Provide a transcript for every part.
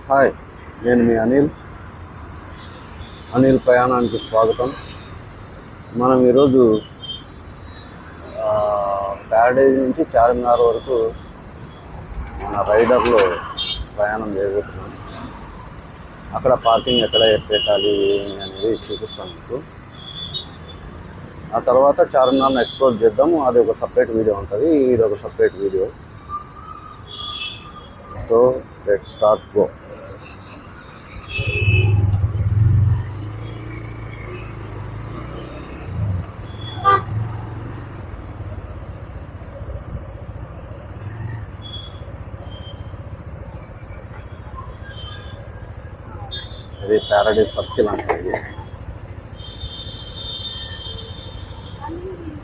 Hi, నేను మీ అనిల్ ప్రయాణానికి స్వాగతం. మనం ఈరోజు ప్యారడైజ్ నుంచి చార్మినార్ వరకు మన రైడర్లో ప్రయాణం చేయబోతున్నాం. అక్కడ పార్కింగ్ ఎక్కడ పెట్టాలి అనేది చూపిస్తాను మీకు. ఆ తర్వాత చార్మినార్ని ఎక్స్ప్లోర్ చేద్దాము. అది ఒక సపరేట్ వీడియో ఉంటుంది, ఇది ఒక separate video. So let's start go. ఇది ప్యారడైజ్ సర్కిల్ అంటారు.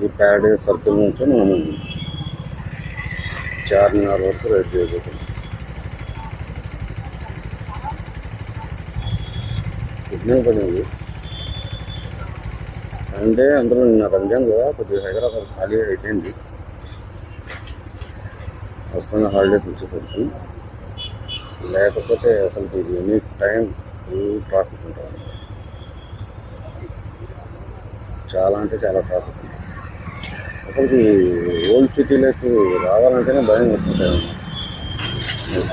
ఈ ప్యారడైజ్ సర్కిల్ నుంచి మనం చార్మినార్ వరకు రైడ్ చేయబోతున్నాం. సిగ్నల్ పడింది. సండే, అందులో నిన్న రంజాన్ కదా, కొద్దిగా హైదరాబాద్ ఖాళీ అయిపోయింది. వస్తున్న హాలిడేస్ వచ్చేసరికి, లేకపోతే అసలు ఇది ఎనీ టైం ఫుల్ ట్రాఫిక్ ఉంటుంది. చాలా అంటే చాలా ట్రాఫిక్ ఉంటుంది. అసలు ఓల్డ్ సిటీలోకి రావాలంటేనే భయం వస్తుంటాయి.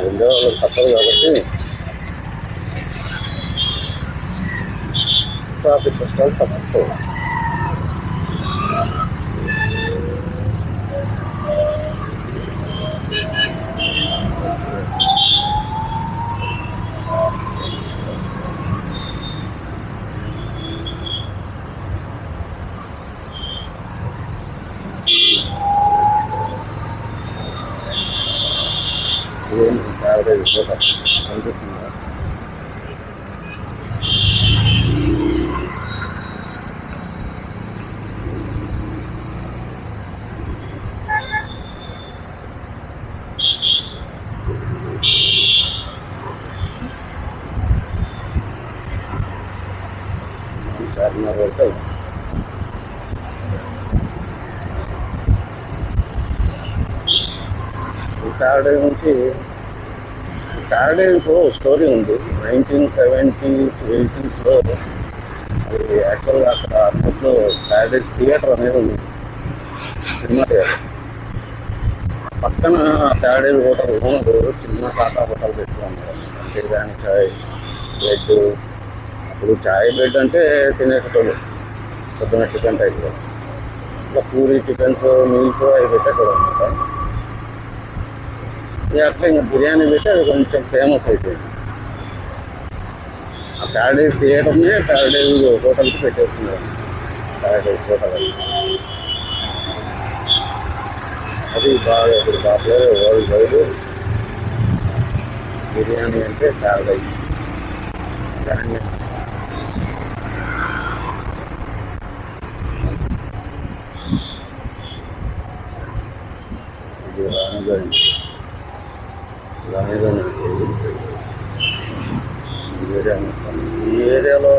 ఉండే వాళ్ళకి తప్పదు కాబట్టి ట్రాఫిక్ కష్టాలు తప్పదు. ప్యారడైజ్ కనిపిస్తుందా? చార్మినార్ వరకు ప్యారడైజ్ నుంచి ప్యారడైజ్లో స్టోరీ ఉంది. 1970s, 80sలో అది యాక్చువల్గా అక్కడ ఆర్మస్లో ప్యారడైజ్ థియేటర్ అనేది ఉంది, సినిమా థియేటర్. పక్కన ప్యారడైజ్ హోటల్ ఓనరు చిన్న టాటా హోటల్ పెట్టుకున్నారు. బిర్యానీ, చాయ్, బ్రెడ్. అప్పుడు చాయ్ బ్రెడ్ అంటే తినేసేటోళ్ళు, పొద్దున్న చికెన్ టైప్లో. ఇంకా పూరి, చికెన్స్, మీల్స్ అవి పెట్టేటోళ్ళు అనమాట. అట్లా ఇంకా బిర్యానీ పెట్టి అది కొంచెం ఫేమస్ అయిపోయింది. ఆ ప్యారడైజ్ థియేటర్నే ప్యారడైజ్ హోటల్కి పెట్టేస్తున్నారు. ప్యారడైజ్ హోటల్ అది బాగా ఇప్పుడు పాపులర్ వరల్డ్ వైడ్. బిర్యానీ అంటే ప్యారడైజ్. ఇది రాణిగంజ్. ఈ ఏరియాలో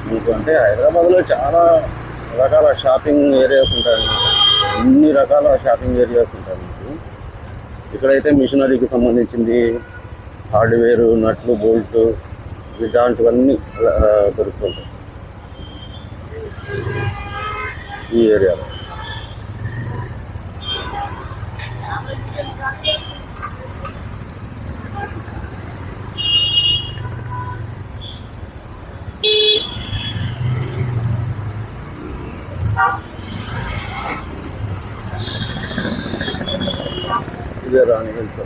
మీకు అంటే హైదరాబాద్లో చాలా రకాల షాపింగ్ ఏరియాస్ ఉంటాయి. అన్ని రకాల షాపింగ్ ఏరియాస్ ఉంటాయి మీకు. ఇక్కడైతే మిషనరీకి సంబంధించింది, హార్డ్వేర్, నట్లు, బోల్ట్, ఇలాంటివన్నీ దొరుకుతుంటాయి ఈ ఏరియాలో. ఇదే రాణిగంజ్.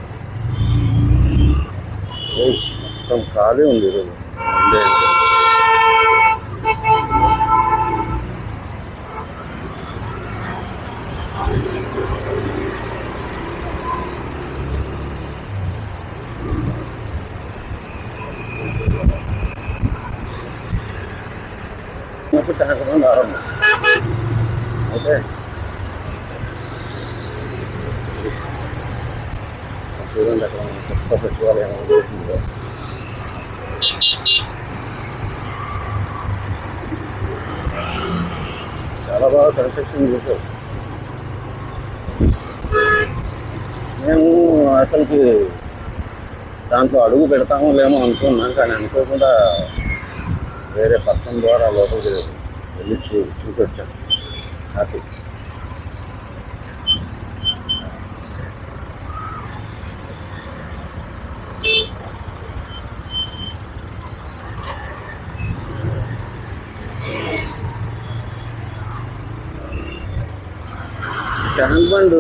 మొత్తం ఖాళీ ఉంది ఈరోజు. ట్యాంక్ ఆరంభం ఓకే. చూడండి అక్కడ కొత్త సచివాలయం చేసిందో. చాలా బాగా కన్స్ట్రక్షన్ చేశారు. మేము అసలుకి దాంట్లో అడుగు పెడతామో లేమో అనుకున్నాం, కానీ అనుకోకుండా వేరే పర్సన్ ద్వారా లోపలికి వెళ్ళి చూసి వచ్చాను. హ్యాపీ. ట్యాంక్ బండ్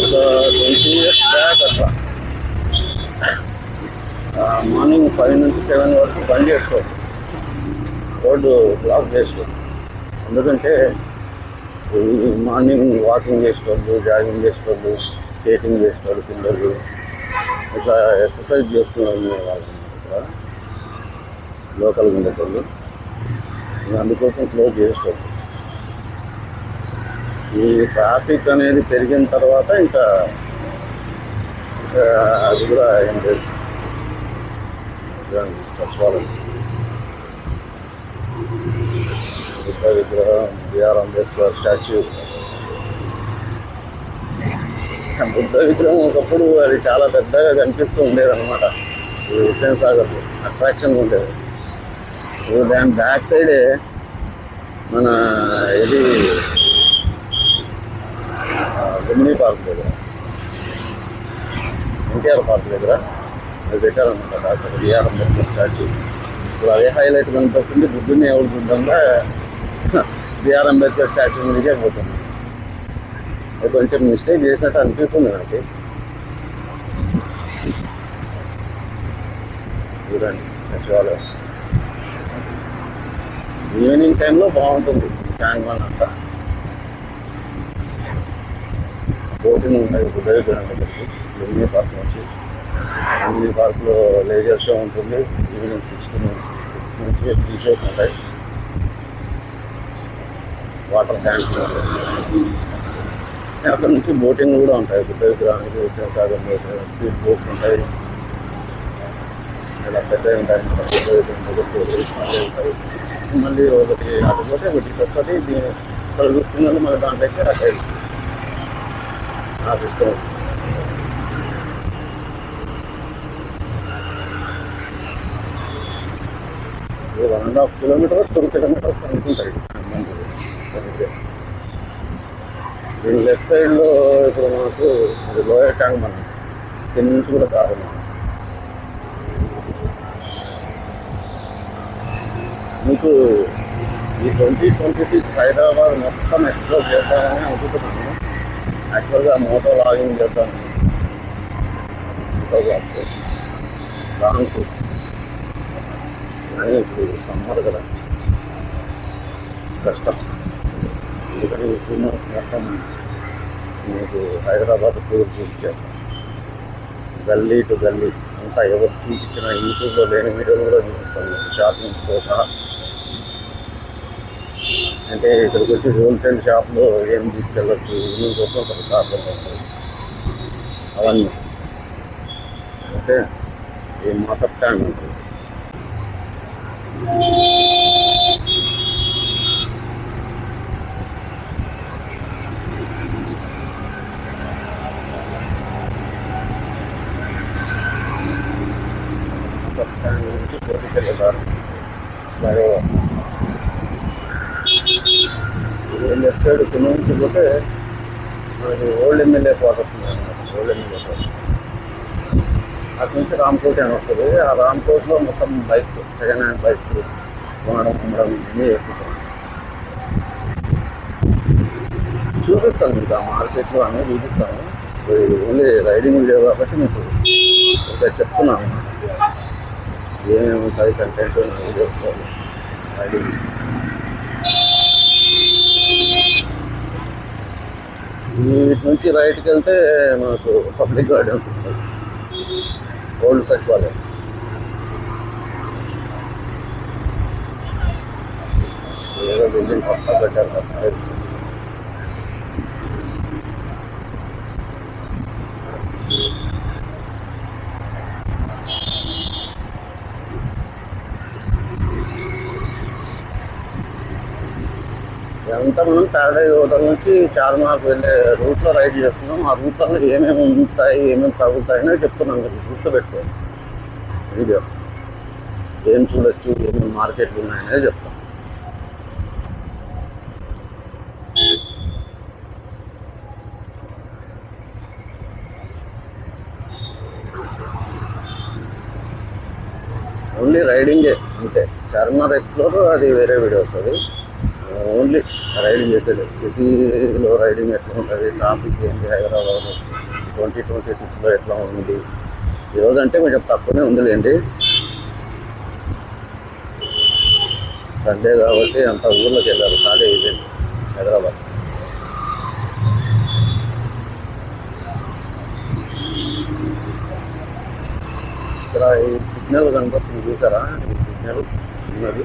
ఒక 20 years బ్యాక్ అట్లా మార్నింగ్ 5 నుంచి 7 వరకు బంద్ చేసుకోవాలి, రోడ్డు బ్లాక్ చేసుకోవాలి. ఎందుకంటే ఈ మార్నింగ్ వాకింగ్ చేసేవాళ్ళు, జాగింగ్ చేసేవాళ్ళు, స్కేటింగ్ చేసేవాళ్ళు, పిల్లలు ఇట్లా ఎక్సర్సైజ్ చేసుకునే వాళ్ళు ఇక్కడ లోకల్గా ఉండేవాళ్ళు. అందుకోసం క్లోజ్ చేసుకోవాలి. ఈ ట్రాఫిక్ అనేది పెరిగిన తర్వాత ఇంకా అది కూడా ఏం లేదు, సచివాలయం బుద్ధ విగ్రహం, బిఆర్ అంబేద్కర్ స్టాచ్యూ. బుద్ధ విగ్రహం ఒకప్పుడు అది చాలా పెద్దగా కనిపిస్తూ ఉండేది అనమాట. ఈ హుస్సేన్ సాగర్లో అట్రాక్షన్ ఉండేది. దాని బ్యాక్ సైడే మన ఇది లుంబిని పార్క్ దగ్గర, ఎన్టీఆర్ పార్క్ దగ్గర అది పెట్టారనమాట డాక్టర్ బిఆర్ అంబేద్కర్ స్టాచ్యూ. ఇప్పుడు అదే హైలైట్ కనిపిస్తుంది. బుద్ధుని ఎవరు చూద్దాంగా బిఆర్ అంబేద్కర్ స్టాచ్యూ మీదకే పోతుంది. అది కొంచెం మిస్టేక్ చేసినట్టు అనిపిస్తుంది నాకు. చూడండి సచివాలయం ఈవినింగ్ టైంలో బాగుంటుంది. ట్యాంక్ బండ్ అంతా బోటింగ్ ఉంటాయి బుద్ధ విగ్రహం దగ్గరికి. లుంబిని పార్క్ నుంచి, లుంబిని పార్క్లో లేజర్ షో ఉంటుంది. ఈవినింగ్ 6 నుంచి 3 షోస్ ఉంటాయి. వాటర్ డ్యాన్స్ అక్కడ నుంచి బోటింగ్ కూడా ఉంటాయి. బుద్ధ విగ్రహానికి హుస్సేన్ సాగర్ స్పీడ్ బోట్స్ ఉంటాయి. ఇలా పెద్ద ఉంటాయి. ఉంటాయి. మళ్ళీ ఒకటి అటుపోతే ఒకటి వస్తుంది. దీన్ని ఇక్కడ చూస్తున్నది మళ్ళీ దాంట్లోకి అటైదు ఆ సిస్టమ్. ఇది 1.5 kilometers 2 kilometers అనుకుంటాయి. దీని లెఫ్ట్ సైడ్లో ఇప్పుడు మనకు అది లోయర్ ట్యాంక్ బండ్, కింద నుంచి కూడా కారణం. మీకు ఈ 2026 హైదరాబాద్ మొత్తం ఎక్స్ప్లోర్ చేద్దామని అనుకుంటున్నాను. యాక్చువల్గా మోటో లాగింగ్ చేద్దాం లాంగ్. కానీ ఇప్పుడు సమ్మర్ కదా, కష్టం. ఎందుకంటే 2 months మొత్తం మీకు హైదరాబాద్ టూర్ బుక్ చేస్తాం. గల్లీ టు గల్లీ అంతా ఎవరు చూపించిన యూట్యూబ్లో లేని వీడియోలు కూడా చూపిస్తాం మీకు, షాపింగ్స్తో సహా. అంటే ఇక్కడికి వచ్చి హోల్సేల్ షాప్లో ఏం తీసుకెళ్ళచ్చు, ఈవినింగ్ కోసం ఒక కార్లు ఉంటుంది అవన్నీ. ఓకే, ఈ మాసప్ ట్యాంక్ ఉంటుంది. మాసప్ ట్యాంక్ నుంచి పోటీకెళ్ళేదారు ఫ్లైఓవర్. లెఫ్ట్ సైడ్ కింద నుంచి పోతే మనకి ఓల్డ్ ఎమ్మెల్యే క్వార్టర్స్ ఉన్నాయన్నమాట. ఓల్డ్ ఎమ్మెల్యే క్వార్టర్స్ అటు నుంచి రామ్కోట్ అని వస్తుంది. ఆ రామ్కోట్లో మొత్తం బైక్స్, సెకండ్ హ్యాండ్ బైక్స్ కొనడం, అమ్మడం అన్నీ చేస్తుంటాం. చూపిస్తాను మీకు ఆ మార్కెట్లో అన్నీ చూపిస్తాను. ఓన్లీ రైడింగ్ లేదు కాబట్టి మీకు ఇంకా చెప్తున్నాను ఏమేమి ఉంటుంది కంటెంట్ వీడియోస్ రైడింగ్. వీటి నుంచి రైట్కి వెళ్తే మనకు పబ్లిక్ గార్డెన్స్ వస్తుంది, ఓల్డ్ సచివాలయం. ఏదో బిల్డింగ్ పక్క పెట్టారు కదా. ఎంత ఇదంతా మనం ప్యారడైజ్ హోటల్ నుంచి చార్మినార్కి వెళ్ళే రూట్లో రైడ్ చేస్తున్నాం. ఆ రూట్లలో ఏమేమి ఉంటాయి, ఏమేమి తగ్గుతాయి అనేది చెప్తున్నాం. మీరు గుర్తుపెట్టుకోండి వీడియో. ఏం చూడొచ్చు, ఏమేమి మార్కెట్లు ఉన్నాయనేది చెప్తాం. ఓన్లీ రైడింగే అంతే. చార్మినార్ ఎక్స్ప్లోర్ అది వేరే వీడియో వస్తుంది. ఓన్లీ రైడింగ్ చేసేది. సిటీలో రైడింగ్ ఎట్లా ఉంటుంది, ట్రాఫిక్ ఏంటి, హైదరాబాద్ 2026లో ఎట్లా ఉంది. ఈరోజు అంటే కొంచెం తక్కువనే ఉందిలేండి, సండే కాబట్టి అంత ఊర్లోకి వెళ్ళారు. ఖాళీ అయిపోయింది హైదరాబాద్. ఇక్కడ ఈ సిగ్నల్ కనిపిస్తుంది చూసారా, ఈ సిగ్నల్ ఉన్నది.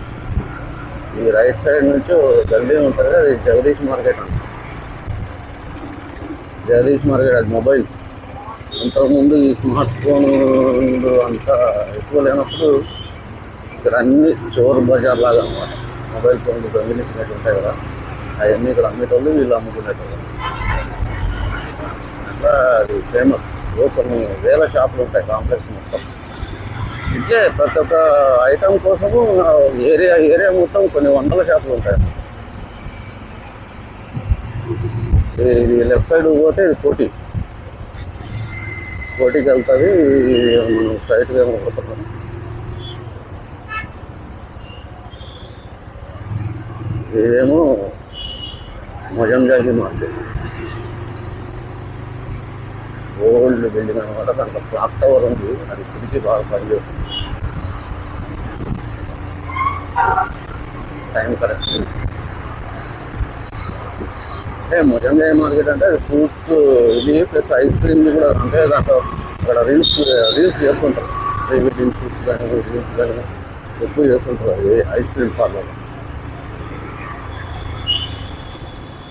ఈ రైట్ సైడ్ నుంచి గల్లీ ఉంటుంది, అది జగదీష్ మార్కెట్ అంట. జగదీష్ మార్కెట్ అది మొబైల్స్. అంతకుముందు ఈ స్మార్ట్ ఫోన్ అంతా ఎక్కువ లేనప్పుడు ఇక్కడ అన్ని చోర్ బజార్ లాగా అనమాట. మొబైల్ ఫోన్లు దొంగిలించినట్టు ఉంటాయి కదా, అవన్నీ ఇక్కడ అమ్మేటోళ్ళు, వీళ్ళు అమ్ముకునేటోళ్ళు. అట్లా అది ఫేమస్. కొన్ని వేల షాపులు ఉంటాయి కాంప్లెక్స్ మొత్తం. ఇట్లే ప్రతి ఒక్క ఐటమ్ కోసము ఏరియా మొత్తం కొన్ని వందల షాపులు ఉంటాయి. ఇది లెఫ్ట్ సైడ్ పోతే ఇది కోటికి వెళ్తుంది. మనం స్ట్రైట్గా పోతున్నాం. ఇదేమో మొజంజాహి మార్కెట్, ఓల్డ్ బిల్డింగ్ అనమాట. దాంట్లో క్లాక్ టవర్ ఉంది, అది ఇప్పటికీ బాగా పనిచేస్తుంది. Time correct. అంటే మొజంజాహి మార్కెట్ అంటే ఫ్రూట్స్ ఇది ప్లస్ ఐస్ క్రీమ్లు కూడా. అంటే దాంట్లో అక్కడ రీల్స్ చేస్తుంటారు. వెడ్డింగ్ ఫ్రూట్స్ కానీ రీల్స్ కానీ ఎక్కువ చేస్తుంటారు ఐస్ క్రీమ్ పార్లర్.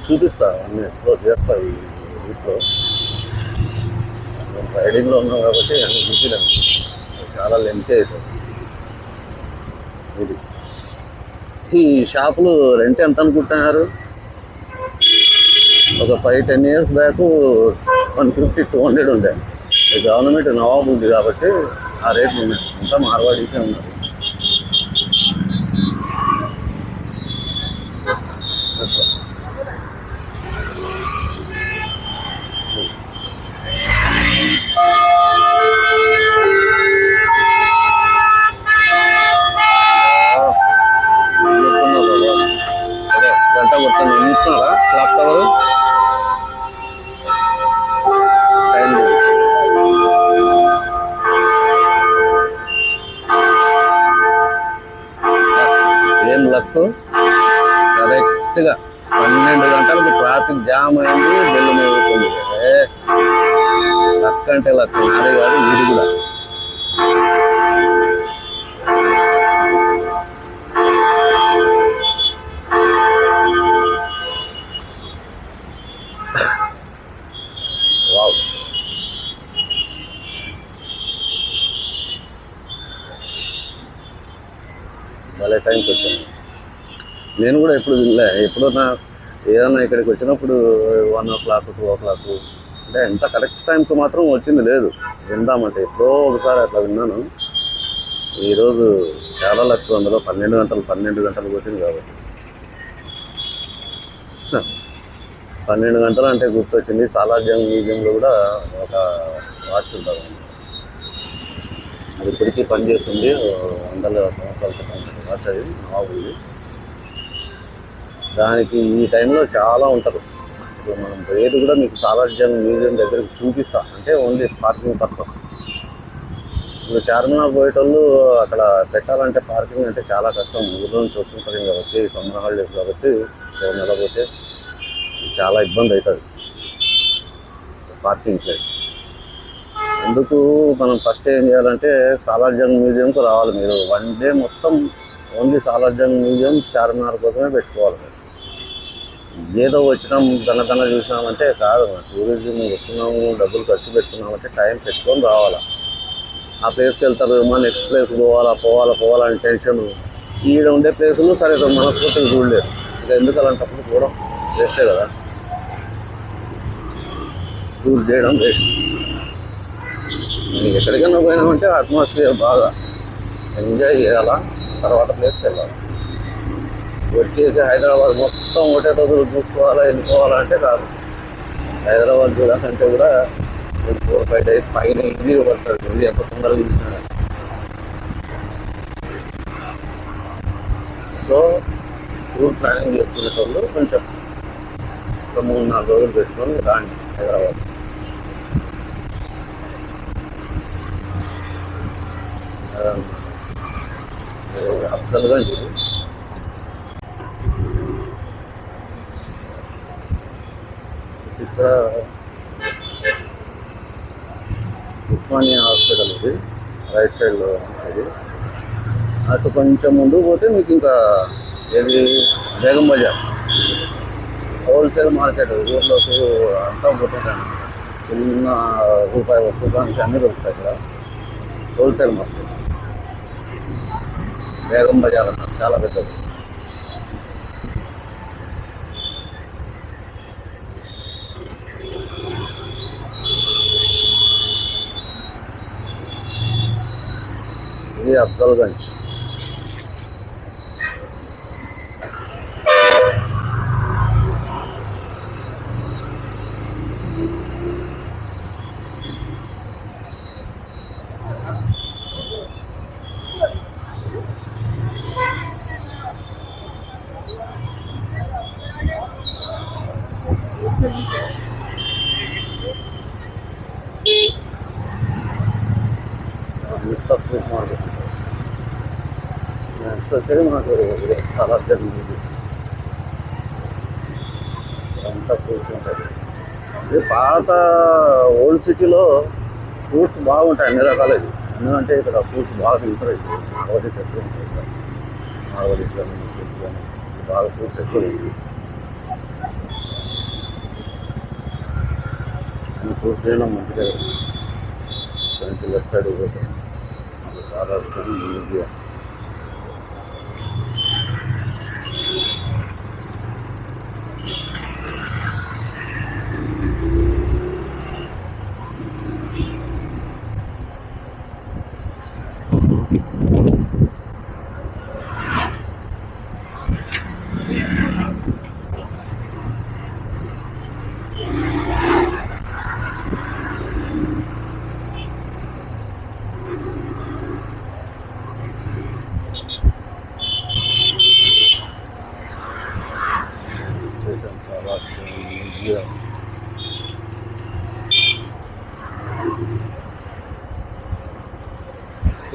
చూపిస్తా, అన్నీ ఎక్స్ప్లోర్ చేస్తా ఈ వీటిలో. మేము రైడింగ్లో ఉన్నాం కాబట్టి అన్నీ చూపించలేము, చాలా లెంత్ అవుతుంది. ఇది ఈ షాపులు రెంట్ ఎంత అనుకుంటున్నారు? ఒక 5-10 years బ్యాక్ 150-200 ఉండే. గవర్నమెంట్ నవాబు ఉంది కాబట్టి ఆ రేట్లు ఉన్నాయి. అంతా మార్వాడీసే ఉన్నారు. గంట కొడుతుంది. నింపుతున్నారా క్లాక్ టవర్? టైం ఏం లక్, కరెక్ట్గా 12 గంటలకు ట్రాఫిక్ జామ్ అయింది. బెల్లు మేగుతుంది. లక్ అంటే లక్, నాదే కాదు, ఇది కూడా. వావ్, భలే టైంకి వచ్చాను. నేను కూడా ఎప్పుడు వినలే. ఎప్పుడన్నా ఏదన్నా ఇక్కడికి వచ్చినప్పుడు 1 o'clock 2 o'clock అంటే ఎంత కరెక్ట్ టైంకి మాత్రం వచ్చింది లేదు. విందామంటే ఎప్పుడో ఒకసారి అట్లా విన్నాను. ఈరోజు చాలా లక్, అందులో 12 గంటలు కొట్టింది కాబట్టి. 12 గంటలు అంటే గుర్తొచ్చింది, సాలార్జంగ్ మ్యూజియంలో కూడా ఒక వాచ్ ఉంటుంది. అది ఇప్పటికీ పనిచేస్తుంది. 100 సంవత్సరాల క్రితం వాచ్ అది, నవాబుది. దానికి ఈ టైంలో చాలా ఉంటారు. ఇప్పుడు మనం ఏది కూడా మీకు సాలార్జంగ్ మ్యూజియం దగ్గరికి చూపిస్తా, అంటే ఓన్లీ పార్కింగ్ పర్పస్. ఇప్పుడు చార్మినార్ పోయేటోళ్ళు అక్కడ పెట్టాలంటే పార్కింగ్ అంటే చాలా కష్టం. ఊళ్ళో నుంచి వస్తుంటారు ఇంకా వచ్చి సమ్మర్ హాలిడేస్ కాబట్టి నెలపోతే చాలా ఇబ్బంది అవుతుంది పార్కింగ్ ప్లేస్. అందుకు మనం ఫస్ట్ ఏం చేయాలంటే సాలార్జంగ్ మ్యూజియంకు రావాలి. మీరు 1 day మొత్తం ఓన్లీ సాలార్జంగ్ మ్యూజియం చార్మినార్ కోసమే పెట్టుకోవాలి. ఏదో వచ్చినాం దన్న చూసినామంటే కాదు. టూరిజం వస్తున్నాము, డబ్బులు ఖర్చు పెట్టుకున్నామంటే టైం పెట్టుకొని రావాలా. ఆ ప్లేస్కి వెళ్తారు, నెక్స్ట్ ప్లేస్ పోవాలని టెన్షన్. ఈడ ఉండే ప్లేసులు సరే మనస్ఫూర్తిగా చూడలేరు. ఇంకా ఎందుకు అలాంటప్పుడు కూడా వేస్టే కదా, టూర్ చేయడం వేస్ట్. నేను ఎక్కడికైనా పోయినామంటే అట్మాస్ఫియర్ బాగా ఎంజాయ్ చేయాలా, తర్వాత ప్లేస్కి వెళ్ళాలి. వచ్చేసి హైదరాబాద్ మొత్తం ఒకటే రోజులు చూసుకోవాలా, వెళ్ళిపోవాలంటే కాదు. హైదరాబాద్ చూడాలంటే కూడా 4-5 days పైన ఈజీగా పడుతుంది. ఇది ఎంత తొందరగా చూసినా. సో టూర్ ప్లానింగ్ చేసుకునేటోళ్ళు కొంచెం ఒక 3-4 రోజులు పెట్టుకొని రాండి హైదరాబాద్. అఫ్జల్గా ఇది ఇక్కడ ఉస్మానియా హాస్పిటల్, ఇది రైట్ సైడ్లో ఉంటుంది. అటు కొంచెం ముందుకు పోతే మీకు ఇంకా ఏది బేగం బజార్ హోల్సేల్ మార్కెట్, ఊర్లోకి అంతా పోతుంటాను. చిన్న రూపాయి వస్తువులు దానికి అన్నీ దొరుకుతాయి ఇక్కడ. హోల్సేల్ మార్కెట్ బేగం బజార్ అన్నారు, చాలా పెద్దది. ఇది అఫ్జల్గంజ్. Fruit market. నెక్స్ట్ వచ్చేది మనకు చాలా జరిగింది, అంతా ఫ్రూట్స్ ఉంటుంది. ఇది పాత ఓల్డ్ సిటీలో ఫ్రూట్స్ బాగుంటాయి, అన్ని రకాలవి. ఎందుకంటే ఇక్కడ ఫ్రూట్స్ బాగా తింటారు. మార్వడీస్ ఎక్కువ ఉంటాయి ఇక్కడ. మార్వడీస్ కానీ ముస్లిమ్స్ కానీ బాగా ఫ్రూట్స్ ఎక్కువ ఉంది. అన్ని ఫ్రూట్స్ తినడం మంచిగా. దానికి లెఫ్ట్ సైడ్ పోతే మనకు చాలా వస్తుంది ఈజీగా.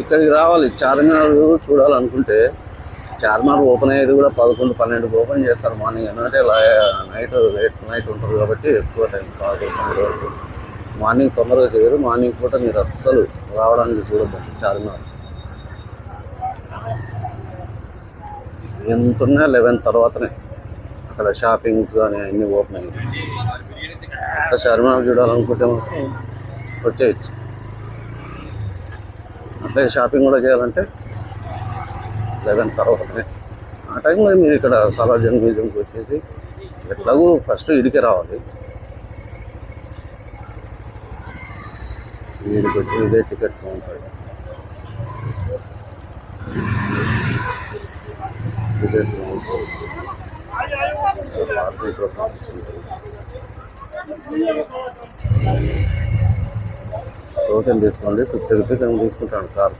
ఇక్కడికి రావాలి. చార్మినార్ చూడాలనుకుంటే చార్మినార్ ఓపెన్ అయ్యేది కూడా 11-12 ఓపెన్ చేస్తారు మార్నింగ్. ఎందుకంటే నైట్ ఉంటుంది కాబట్టి ఎక్కువ టైం కాదు. వరకు మార్నింగ్ తొందరగా చేయరు. మార్నింగ్ పూట మీరు అస్సలు రావడానికి చూడద్దండి చార్మినార్. ఎంతున్నా 11 తర్వాతనే అక్కడ షాపింగ్స్ కానీ అన్నీ ఓపెన్ అయ్యాయి. కొత్త చార్మినార్ చూడాలనుకుంటే మాత్రం వచ్చేయచ్చు. అట్లాగే షాపింగ్ కూడా చేయాలంటే 11 తర్వాతనే. ఆ టైంలో మీరు ఇక్కడ సాలార్జంగ్ మ్యూజియంకి వచ్చేసి ఎట్లాగూ ఫస్ట్ ఇదికే రావాలి. వీడికి వచ్చి ఇదే ticket counter. Ticket counter token తీసుకోండి. 50 రూపీస్ ఏమో తీసుకుంటాను కార్.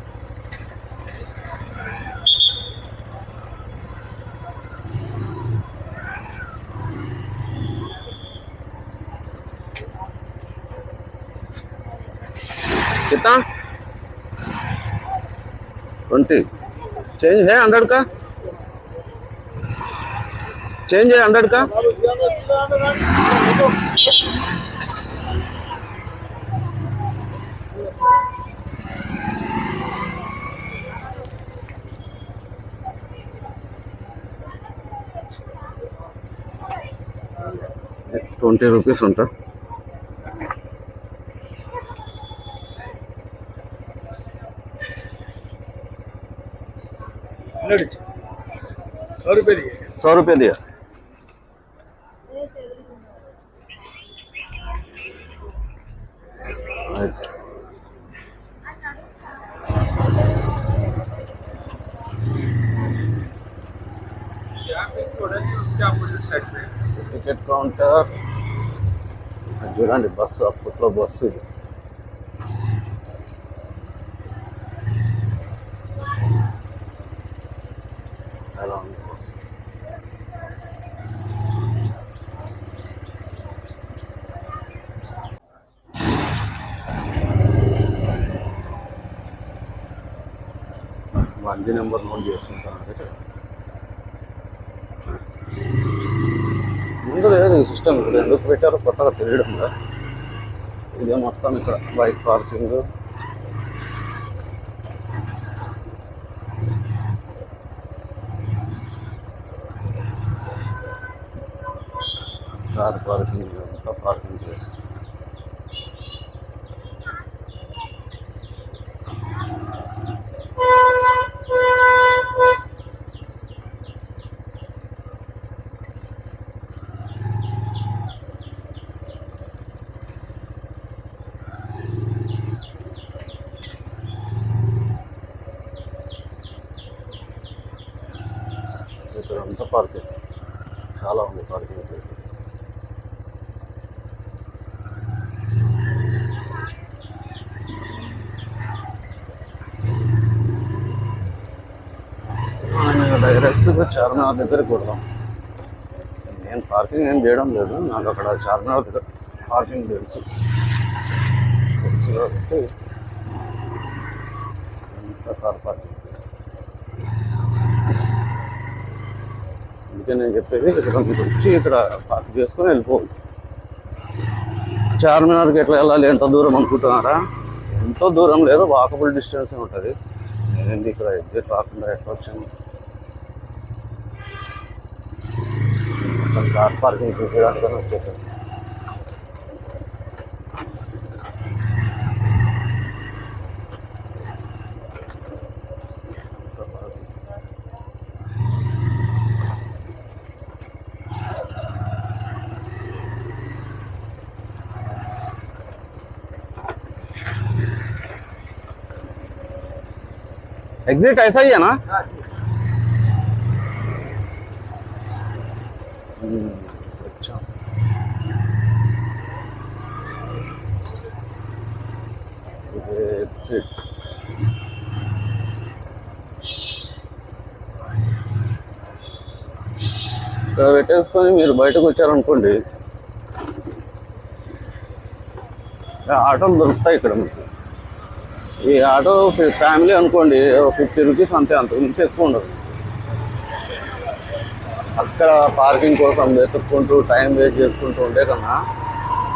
कितना 20 चेंज है 100 का? चेंज है 100 का? ₹20 ఉంటా. ₹100 दिया. Ticket counter. చూడండి బస్సు, అప్పట్లో బస్సు ఇది. ఎలా ఉంది బస్సు? వంది నెంబర్ నోట్ చేసుకుంటాను. ముందు లేదు ఈ సిస్టమ్, ఇక్కడ ఎందుకు పెట్టారో కొత్తగా తెలియడం కదా. ఇదే మొత్తం ఇక్కడ బైక్ పార్కింగ్. కార్ పార్కింగ్ అంతా పార్కింగ్ ప్లేస్. ఇక్కడ అంతా పార్కింగ్, చాలా ఉంది పార్కింగ్ ప్లేస్. డైరెక్ట్గా చార్మినార్ దగ్గరికి కొడదాం. నేను పార్కింగ్ ఏం చేయడం లేదు, నాకు అక్కడ చార్మినార్ దగ్గర పార్కింగ్ తెలుసు కాబట్టి అంత కార్ పార్కింగ్. అందుకే నేను చెప్పేది ఇక్కడ మీకు వచ్చి ఇక్కడ పార్క్ చేసుకొని వెళ్ళిపోవాలి. చార్మినార్కి ఎట్లా వెళ్ళాలి, ఎంత దూరం అనుకుంటున్నారా? ఎంతో దూరం లేదు, వాకబుల్ డిస్టెన్స్ ఉంటుంది. నేనేంటి ఇక్కడ ఎగ్జిట్ రాకుండా ఎట్లా వచ్చాను. కార్ పార్కింగ్ చూసేదానికన్నా వచ్చేసాను. एग्जिट ऐसा ही है ना? अच्छा, एग्जिट. ఇక్కడ పెట్టేసుకొని మీరు బయటకు వచ్చారనుకోండి, ఆటోలు దొరుకుతాయి ఇక్కడ మీకు. ఈ ఆటో ఫ్యామిలీ అనుకోండి 50 రూపీస్ అంతే, అంత నుంచి ఎక్కువ ఉండదు. అక్కడ పార్కింగ్ కోసం వెతుక్కుంటూ టైం వేస్ట్ చేసుకుంటూ ఉండే కన్నా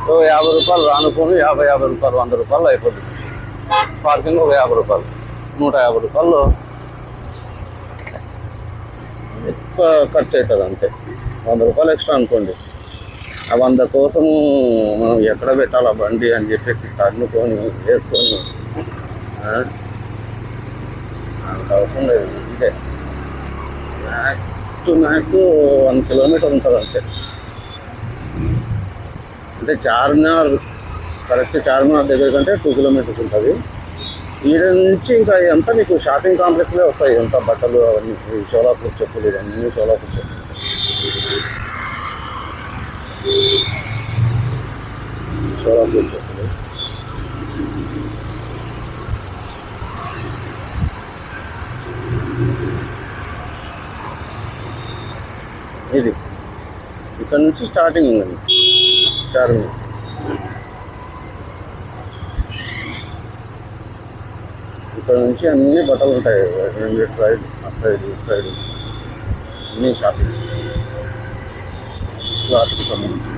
50 రూపాయలు రానుకోని 50 రూపాయలు 100 రూపాయలు అయిపోతుంది. పార్కింగ్ ఒక 50 రూపాయలు, 150 రూపాయలు ఎక్కువ ఖర్చు అవుతుంది అంతే. 100 రూపాయలు ఎక్స్ట్రా అనుకోండి. ఆ 100 కోసము మనం ఎక్కడ పెట్టాలా బండి అని చెప్పేసి తన్నుకొని వేసుకొని అంత అవసరం లేదు. అంతే, మ్యాక్స్ టు మ్యాక్స్ 1 కిలోమీటర్ ఉంటుంది అంతే. అంటే చార్మినార్, కరెక్ట్ చార్మినార్ దగ్గర కంటే 2 కిలోమీటర్స్ ఉంటుంది. ఈడ నుంచి ఇంకా అంతా మీకు షాపింగ్ కాంప్లెక్స్లే వస్తాయి. అంతా బట్టలు అవన్నీ, షోలాపూర్ చెప్పులు, ఇవన్నీ షోలాపూర్ చెప్పులు. షోలాపూర్ చెప్పులు ఇది ఇక్కడ నుంచి స్టార్టింగ్ ఉందండి చార్మినార్. ఇక్కడ నుంచి అన్ని బట్టలు ఉంటాయి, రెండు సైడ్, ఆ సైడ్, ఇటు సైడ్ అన్నీ షాపింగ్, క్లాత్కి సంబంధించి.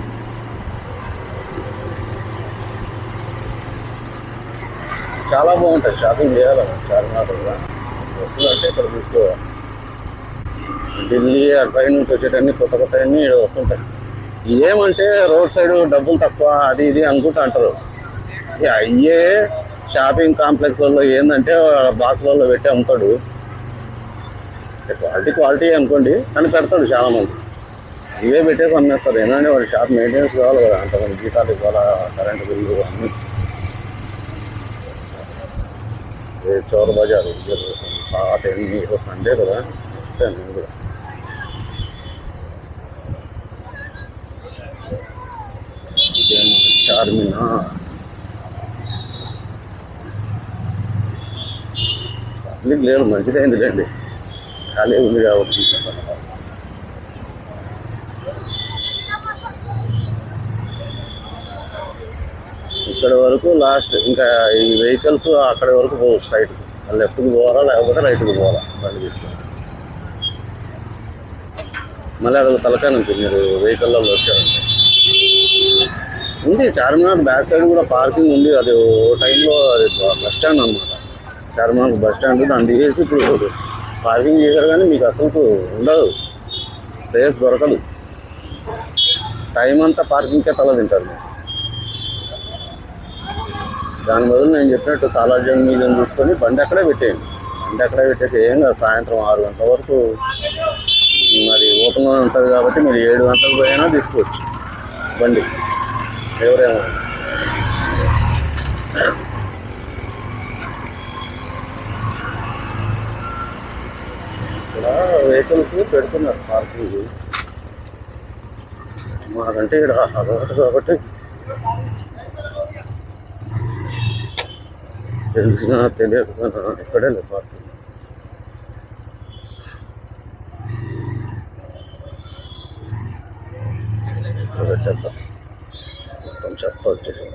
చాలా బాగుంటాయి, షాపింగ్ చేయాలి చార్మినార్ కూడా. డ్రెస్సులు అంటే ఇక్కడ తీసుకోవాలి. ఢిల్లీ అటు సైడ్ నుంచి వచ్చేటన్నీ కొత్త కొత్త అన్నీ ఇక్కడ వస్తుంటాయి. ఇదేమంటే రోడ్ సైడ్ డబ్బులు తక్కువ అది ఇది అనుకుంటూ అంటారు. అయ్యే షాపింగ్ కాంప్లెక్స్లలో ఏంటంటే బాక్స్లలో పెట్టి అమ్ముతాడు. క్వాలిటీ అనుకోండి అని పెడతాడు చాలామంది. ఇవే పెట్టేసి అమ్మేస్తారు. ఏంటంటే వాడి షాప్ మెయింటెనెన్స్ కావాలి కదా, అంతమంది జీతాలు ఇవ్వాలా, కరెంటు బిల్లు అన్నీ. చౌర బజార్ పాత సండే కదా నేను కూడా చార్మినార్. పబ్లిక్ లేదు, మంచిదైంది లేండి, ఖాళీ ఉంది కాబట్టి చూపిస్తాను. ఇక్కడ వరకు లాస్ట్, ఇంకా ఈ వెహికల్స్ అక్కడి వరకు పోవు, స్ట్రైట్ లెఫ్ట్కి పోవాలా లేకపోతే రైట్కి పోవాలా బండి తీసుకొని. మళ్ళీ అదొక తలకాయ నుంచి మీరు వెహికల్లో వచ్చారంటే ఉంది. చార్మినార్ బ్యాక్ సైడ్ కూడా పార్కింగ్ ఉంది. అది ఓ టైంలో అది బస్ స్టాండ్ అనమాట. చార్మినార్ బస్ స్టాండ్ దాన్ని తీసేసి ఇప్పుడు పార్కింగ్ చేశారు, కానీ మీకు అసలు ఉండదు, ప్లేస్ దొరకదు. టైం అంతా పార్కింగ్కే తల తింటారు మీరు. దాని బదులు నేను చెప్పినట్టు సాలార్జంగ్ మ్యూజియం చూసుకొని బండి అక్కడే పెట్టేయండి. బండి అక్కడే పెట్టేసి ఏం కాదు, సాయంత్రం 6 గంటల వరకు మరి ఓపెన్గా ఉంటుంది కాబట్టి మీరు 7 గంటలకు పోయినా తీసుకోవచ్చు బండి, ఎవరేమో. ఇక్కడ వెహికల్స్ పెడుతున్నారు పార్కింగ్, మాకంటే ఇక్కడ అలవాటు కాబట్టి తెలిసినా తెలియకపోయినా ఇక్కడే లేదు పార్కింగ్. పెట్టేద్దాం, మొత్తం చెత్త వచ్చేసి.